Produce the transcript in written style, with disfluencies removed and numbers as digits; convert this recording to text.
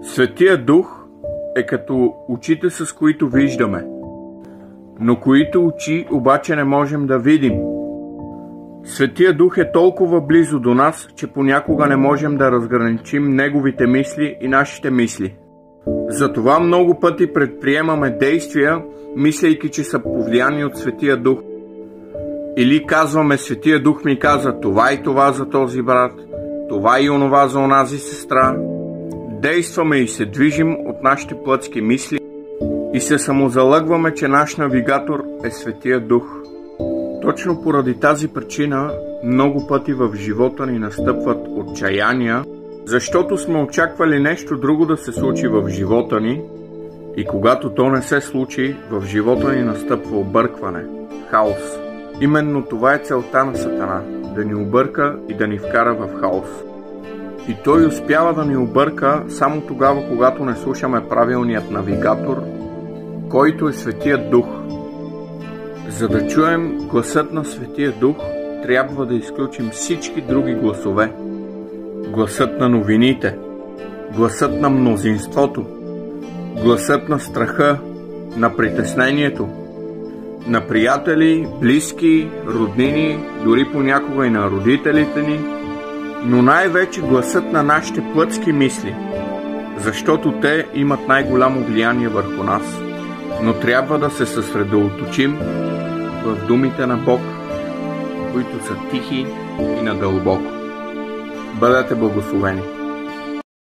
Светия Дух е като очите, с които виждаме, но които очи обаче не можем да видим. Светия Дух е толкова близо до нас, че понякога не можем да разграничим Неговите мисли и нашите мисли. Затова много пъти предприемаме действия, мислейки, че са повлияни от Светия Дух. Или казваме: Светия Дух ми каза това и това за този брат, това и онова за онази сестра. Действаме и се движим от нашите плътски мисли и се самозалъгваме, че наш навигатор е Светия Дух. Точно поради тази причина много пъти в живота ни настъпват отчаяния, защото сме очаквали нещо друго да се случи в живота ни и когато то не се случи, в живота ни настъпва объркване, хаос. Именно това е целта на Сатана – да ни обърка и да ни вкара в хаос. И той успява да ни обърка само тогава, когато не слушаме правилният навигатор, който е Светият Дух. За да чуем гласът на Светия Дух, трябва да изключим всички други гласове. Гласът на новините, гласът на мнозинството, гласът на страха, на притеснението, на приятели, близки, роднини, дори понякога и на родителите ни, но най-вече гласът на нашите плътски мисли, защото те имат най-голямо влияние върху нас. Но трябва да се съсредоточим в думите на Бог, които са тихи и надълбоко. Бъдете благословени!